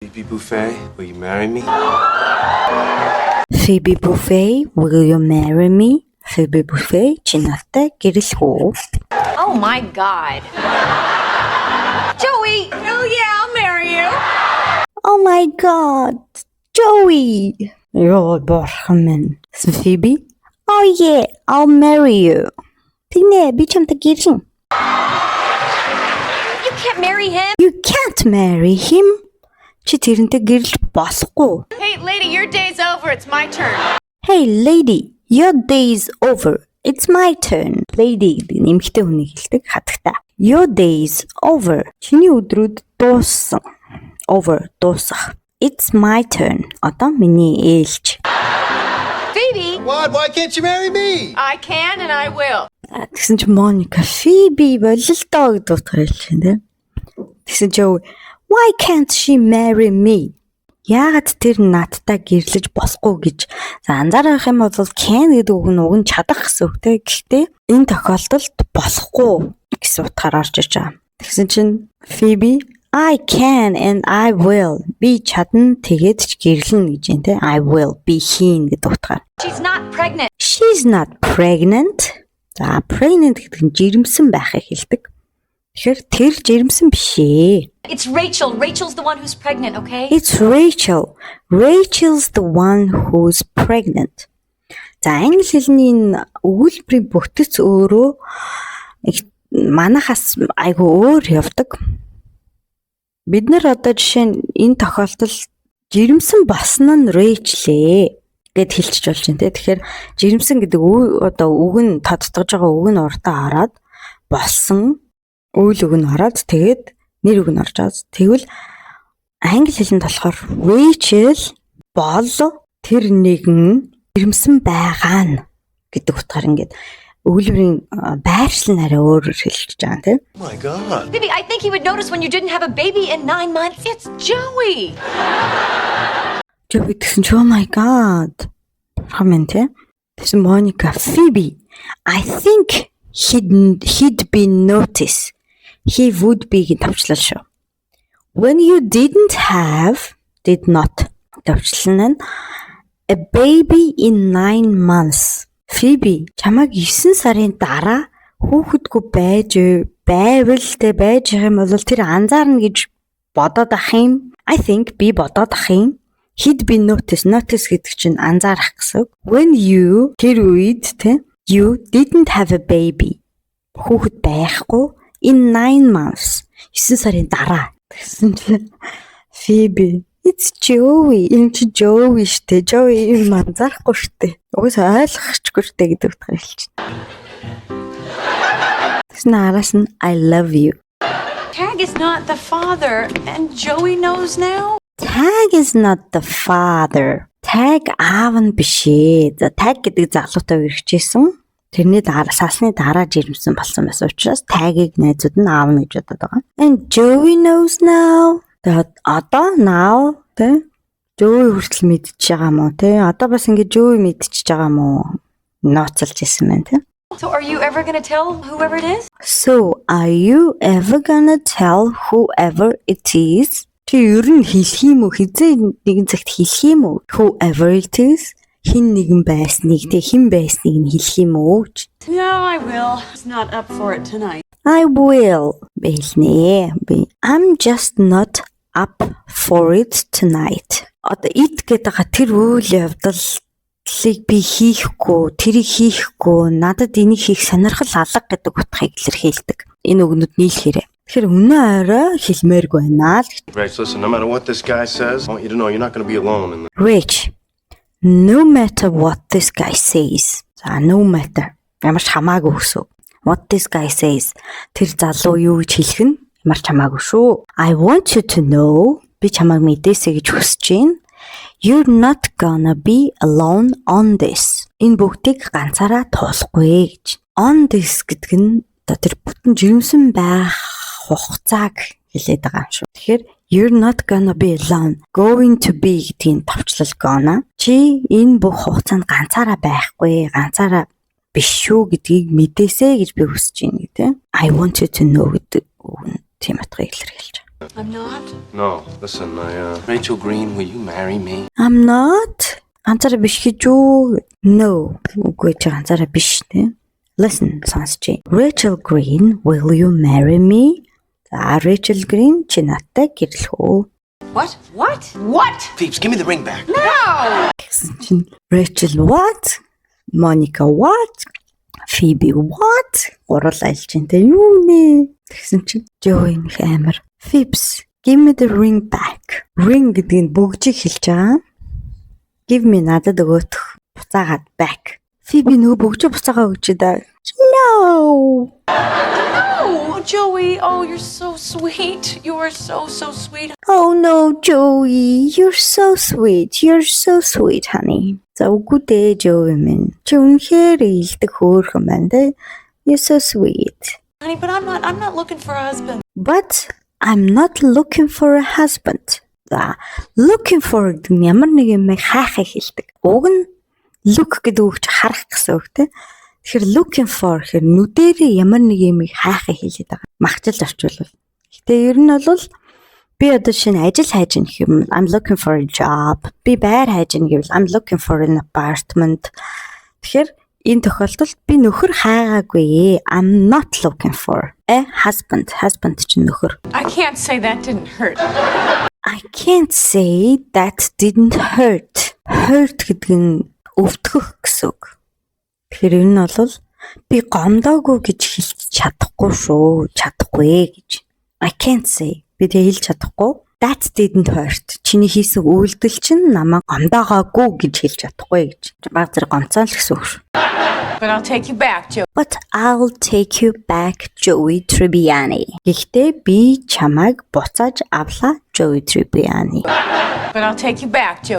Phoebe Buffet, will you marry me? Phoebe Buffet, will you marry me? Phoebe Buffet, чи нартай гэрэлэх үү? Oh my God. Joey! Oh yeah, I'll marry you. Oh my God, Joey! Ёо, борхон минь. Phoebe? Oh yeah, I'll marry you. Тэгнэ, би чамтай гэрэлнэ. You can't marry him. You can't marry him. Чи тэрнтэй гэрэлж болохгүй. Hey, lady, your day's over. It's my turn. Hey lady, your day's over. It's my turn. Lady гэдэг нэмэгтэй хүнийг хэлдэг хатагтай. Your day's over. Чиний өдрүүд дууссан. Over дуусах. It's my turn. Одоо миний ээлж. Phoebe! What? Why can't you marry me? I can and I will. Тэгсэн чи Моника Phoebe бололтоо гэдэг утгаар хэлж байна. Тэгсэн чи why can't she marry me? Яагаад тэр надтай гэрлэж болохгүй гэж. За анзаарах юм бол can гэдэг үг нь уг нь чадах гэсэн үг те. Гэхдээ энэ тохиолдолд болохгүй гэсэн утгаар орж иж байгаа. Тэгсэн чинь Phoebe I can and I will. Би чадна тэгээд ч гэрлэн гэж юм те. I will be хийн гэдэг утгаар. She's not pregnant. She's not pregnant. За pregnant гэдэг нь жирэмсэн байхыг хэлдэг. Тэгэхээр тэр жирэмсэн биш ээ. It's Rachel. Rachel's the one who's pregnant, okay? It's Rachel. Rachel's the one who's pregnant. За англи хэлний энэ өгүүлбэрийн бүтэц өөрөө манайхаас айгүй өөр явдаг. Бид нар одоо жишээ нь энэ тохиолдолд жирэмсэн болсон нь Rachel гэд хэлчих болж байна те. Тэгэхээр жирэмсэн гэдэг одоо үг нь тодтогж байгаа үг нь урдаа ороод болсон үйл үг нь ороод тэгээд нэр үг нь орж байгаа. Тэгвэл англи хэлэнд болохоор Rachel бол тэр нэгэн жирэмсэн байгаа нь гэдэг утгаар ингээд өгүүлбэрийн байршил нь арай өөрөөр хэлж байгаа тийм. Oh my God. Phoebe, I think he would notice when you didn't have a baby in 9 months. It's Joey. Joey гэсэн чи oh my God. Comment тийм. Тэгсэн Monica Phoebe, I think he'd be noticed. He would be тавчлал шүү. When you did not тавчлал нь a baby in 9 months. Phoebe чамайг 9 сарын дараа хүүхэдгүй байвал тэ байж байгаа юм бол тэр анзаарна гэж бодоод ах юм. I think би бодоод ах юм. He'd be noticed. Notice гэдэг чинь анзаарах гэсэн. When you тэр үед тэ you didn't have a baby. Хүүхэд байхгүй in 9 months. 9 сарын дараа. Тэгсэн чинь Phoebe it's Joey. Энэ чи Joey штэ. Joey юм анзаарахгүй штэ. Угсаа ойлгохгүй штэ гэдэг утгаар хэлчихэ. Тэгсэн араас нь I love you. Tag is not the father, and Joey knows now. Tag is not the father. Tag аав нь биш ээ. За tag гэдэг залуутай үргэжсэн. Тэрний дараа сасны дараа жирэмсэн болсон байсан учраас tag-ыг найзууд нь аавна гэж бодоод байгаа. And Joey knows now. Тэгээд одоо now тэ Joey хүртэл мэдчихэж байгаа мó тэ одоо бас ингэ Joey мэдчихэж байгаа мó ноцолж исэн байна тэ. So are you ever gonna tell whoever it is? So are you ever gonna tell whoever it is? Чи ер нь хэлэх юм уу? Хизээ нэгэн цагт хэлэх юм уу? Whoever it is хин нэгэн байсныг тэ хэн байсныг нь хэлэх юм уу? No, I will. He's not up for it tonight. I will. Бэлнэ. I'm just not up for it tonight. Одоо it гэдэг тэр үйл явдлыг би хийхгүй, тэрийг хийхгүй, надад энийг хийх сонирхол алга гэдэг утгыг илэрхийлдэг. Энэ үгнүүд нийлэхээрээ. Тэгэхээр өнөө орой хэлмээргүй байна л. Rach, listen, no matter what this guy says, I want you to know you're not going to be alone in this. Rich, no matter what this guy says. За no matter. Ямар ч хамаагүй гэсэн. What this guy says. Тэр залуу юу гэж хэлэх нь ямар ч хамаагүй шүү. I want you to know. Би чамайг мэдээсэй гэж хүсэж байна. You're not gonna be alone on this. Энэ бүгдийг ганцаараа туулахгүй гэж. On this гэдэг нь тэр бүтэн жирэмсэн байх хугацааг хэлээд байгаа юм шүү. Тэгэхээр you're not gonna be alone. Going to be гэдгийн товчлол gonna. Чи энэ бүх хугацаанд ганцаараа байхгүй, ганцаараа биш шүү гэдгийг мэдээсэй гэж би хүсэж байна гэдэг. I want you to know гэдэг үг нь тийм утгыг илэрхийлж байгаа. I'm not. No, listen, Rachel Green, will you marry me? I'm not. Ганцаараа биш гэж үү? No. Үгүй чи ганцаараа биш те. Listen, сонсч. Rachel Green, will you marry me? За, Rachel Green чи надтай гэрлэх үү? What? What? What? Phoebes, give me the ring back. Гэсэн чинь Rachel what? Monica what? Phoebe what? Гурал айлж ин тэ юу нэ? Тэгсэн чинь Joey нөх амар. Phoebes, give me the ring back. Ring гэдэг нь бөгжийг хэлж байгаа. Give me надад өгөөх. Буцаагаад back. Phoebe нөгөө бөгжөө буцаагаа өгч даа. No. Oh, Joey. Oh, you're so sweet. You are so sweet. Oh no, Joey. You're so sweet. You're so sweet, honey. За үгүй дээ Joey минь. Чи үнэхээр илдэг хөөрхөн байна те. You're so sweet. Honey, but I'm not looking for a husband. But I'm not looking for a husband. За looking for гэдэг нь ямар нэг юм хайхаа хэлдэг. Уг нь look гэдэг үг чи харах гэсэн үг те. Тэгэхээр looking for гэхээр нүдэрээ ямар нэг юм хайхаа хэлээд байгаа. Махчилж орчуулвал. Гэтэ ер нь бол би одоо шинэ ажил хайж гэх юм. I'm looking for a job. Би байр хайж гэвэл I'm looking for an apartment. Тэгэхээр энэ тохиолдолд би нөхөр хайгаагүй. I'm not looking for a husband. Husband чинь нөхөр. I can't say that didn't hurt. I can't say that didn't hurt. Hurt гэдэг нь өвдгөх гэсэн үг. Тэгэхээр энэ нь бол би гомдоогүй гэж хэлж чадахгүй шүү. Чадахгүй гэж. I can't say. Би тэг хэлж чадахгүй. That didn't hurt. Чиний хийсэн үйлдэл чинь намайг гомдоогоогүй гэж хэлж чадахгүй гэж. Баг зэрэг гомцоо л гэсэн үг шүү. But I'll take you back, Joey. But I'll take you back, Joey Tribbiani. Гэхдээ би чамайг буцааж авлаа, Joey Tribbiani. But I'll take you back, Joey.